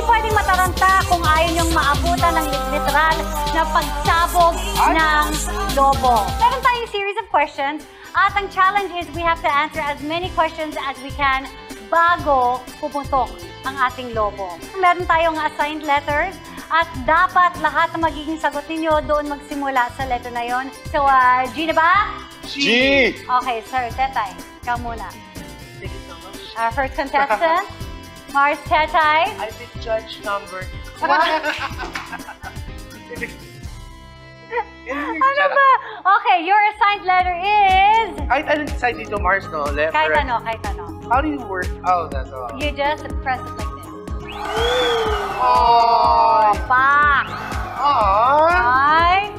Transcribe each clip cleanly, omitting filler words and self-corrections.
pwedeng mataranta kung ayaw niyong maabutan ng literal na pagsabog ng lobo. Meron tayong series of questions at ang challenge is we have to answer as many questions as we can bago pumutok ang ating lobo. Meron tayong assigned letters at dapat lahat na magiging sagot ninyo doon magsimula sa letter na yon. So, G na ba? G! Okay, sir, Tetay, ikaw muna. Thank you so much. Our first contestant, Mars Tetay. I think judge number. Ano ba? Okay, your assigned letter is... Kahit anong decide dito, Mars, no? Left, Kahit right. ano, kahit ano. How do you work? Oh, that's all. You just press it like this. Oh! Pak! Oh! Ay!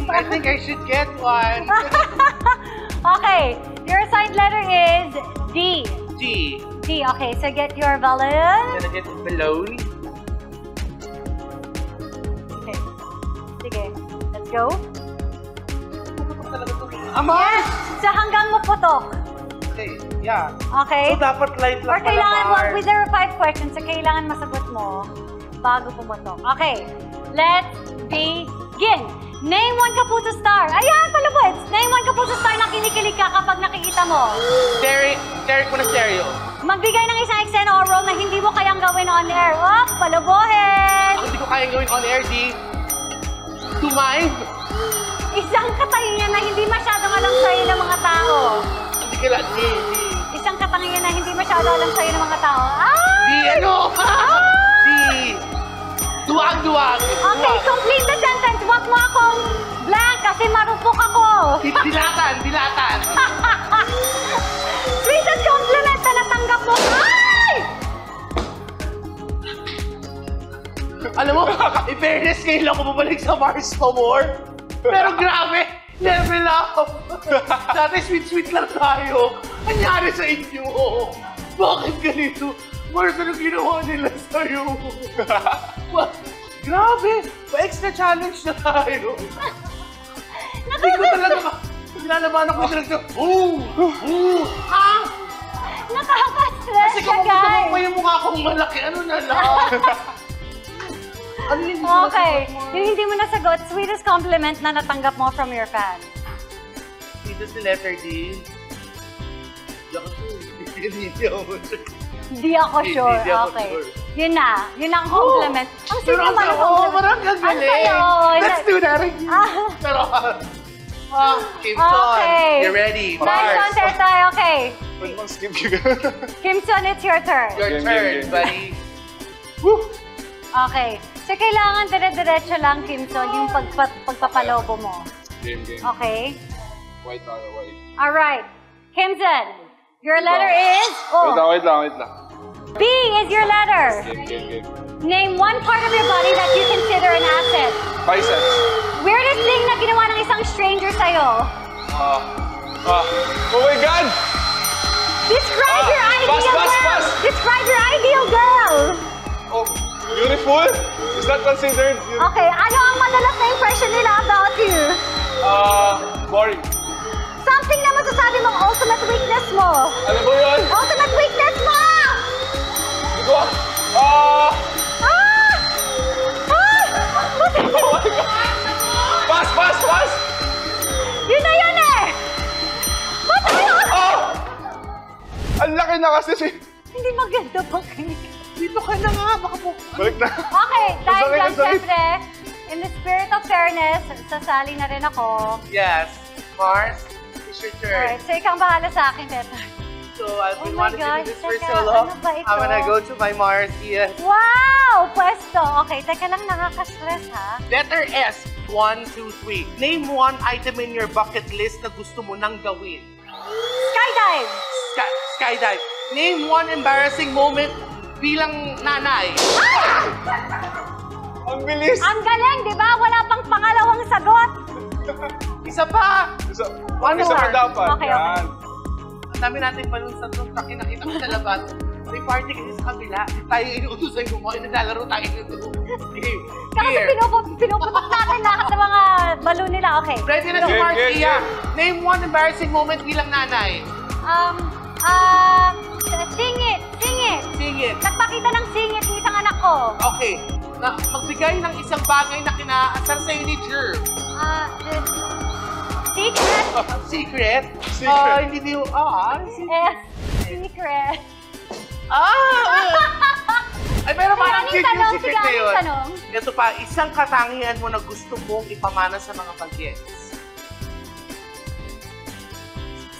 I think I should get one. Okay, your assigned letter is D. D. D, okay, so get your balloon. Gonna get the balloon. Okay, sige, let's go. Mars! So hanggang maputok. Okay, yeah. Okay? So dapat light Or lang pala, kailangan, Mars. there are 5 questions, so kailangan masagot mo bago pumutok. Okay, let's begin. Name one Kapuso star. Ayan, palabot. Name one Kapuso star na kinikilig ka kapag nakikita mo. Derek Monasterio. Magbigay ng isang eksena o role na hindi mo kayang gawin on air. Oh, palubuhin. Ang hindi ko kayang gawin on air, D. To mind. Isang katangian na hindi masyadong alam sa'yo ng mga tao. Hindi ka lang, D. Isang katangian na hindi masyadong alam sa'yo ng mga tao. D, ano? D. Duwag. Okay, complete the sentence. Huwag mo akong blank kasi marupok ako. Dilatan. Sweetest compliment na natanggap mo. Ay! Alam mo, in fairness, ngayon lang ako bumalik sa Mars no more. Pero grabe, level up. Dati sweet lang tayo. Anyari sa inyo? Bakit ganito? Mars, ano ginawa nila sa'yo? Grabe, pa-extra challenge na tayo. Hindi ko talaga, nilalabanan ko talaga. Nakaka-stress Kasi siya, kung guys. mo yung mukha kong malaki, ano na lang? Ano yung Okay, yung hindi mo nasagot, sweetest compliment na natanggap mo from your fans. Dito si letter D. Hindi ako sure. Hindi ako Okay. sure. Yun ang compliment. Ang sweet naman ang compliment. Parang gagaling. Let's do that again. Pero, Kimson, Okay. you're ready. Nice one, Tetay. Okay. Pwede bang skip ka? Kimson, it's your turn. Your turn, buddy. Okay. So, kailangan dire-diretso lang, Kimson, yung pagpapalobo mo. Game. Okay? White tayo, white. Alright. Kimson, your letter is... Wait lang. B is your letter. Game. Name one part of your body that you consider an asset. Biceps. Weirdest thing na ginawa ng isang stranger sa'yo. Oh my God! Describe your ideal pass. girl. Describe your ideal girl. Oh, beautiful? Is that considered beautiful? Okay, ano ang madalas na impression nila about you? Boring. Something na masasabi mong ultimate weakness mo. Ano ba yun? Ultimate weakness mo! Hindi ko, Ah! oh my God! Pass! Yun na yun eh! Ba't ano? Ang laki na kasi si... Hindi maganda ba kayo? Dito ka na nga, baka po. Balik na. Okay, dahil Ang dyan, sakit. syempre, in the spirit of fairness, sasali na rin ako. Yes, Mars, it's your turn. Alright, so ikaw ang bahala sa akin, Teta. So I've been Oh my wanting to do gosh, this for teka, so long. ano ba ito? I'm gonna go to my Mars, yes. Wow! Pwesto! Okay, teka lang, nakaka-stress ha? Letter S, 1, 2, 3. Name one item in your bucket list na gusto mo nang gawin. Skydive! Skydive. Name one embarrassing moment bilang nanay. Ang bilis. Ang galing, di ba? Wala pang pangalawang sagot. Isa pa! Isa One pa more. dapat. Okay. Yan. Ang dami natin pa nun sa itong nakita ko sa labas. May party kasi sa kabila. Tayo inuutusan ko mo, naglalaro tayo nito. Game. Kasi Here. pinuputok natin lahat ng mga balloon nila. Okay. Ready na si Game, Mars, game, Iya. game. Name one embarrassing moment bilang nanay. Sing it! Sing it. Nagpakita ng singit ng isang anak Okay. Magbigay ng isang bagay na kinaasar sa'yo ni Jer. Secret. Secret? Secret. Hindi niyo... Secret. Ay, pero parang Ano yung cute yung tanong? secret Sige, na ano yung yun. tanong? Ito pa, isang katangian mo na gusto mong ipamana sa mga bagets.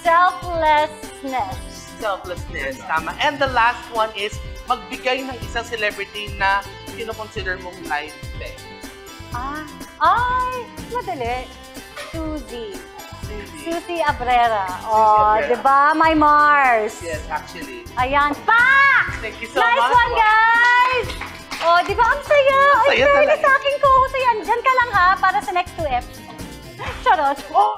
Selflessness. Selflessness, tama. And the last one is, magbigay ng isang celebrity na kino-consider mong life best. Madali. Suzy. Suzy. Suzy Abrera. Abrera. Diba? My Mars. Yes, actually. Ayan. Pak! Thank you so Nice much. one, guys! Diba? Ang saya. Ang saya Ay, talaga. sa akin ko. Diyan ka lang ha, para sa next 2 episodes. Charot. Oh!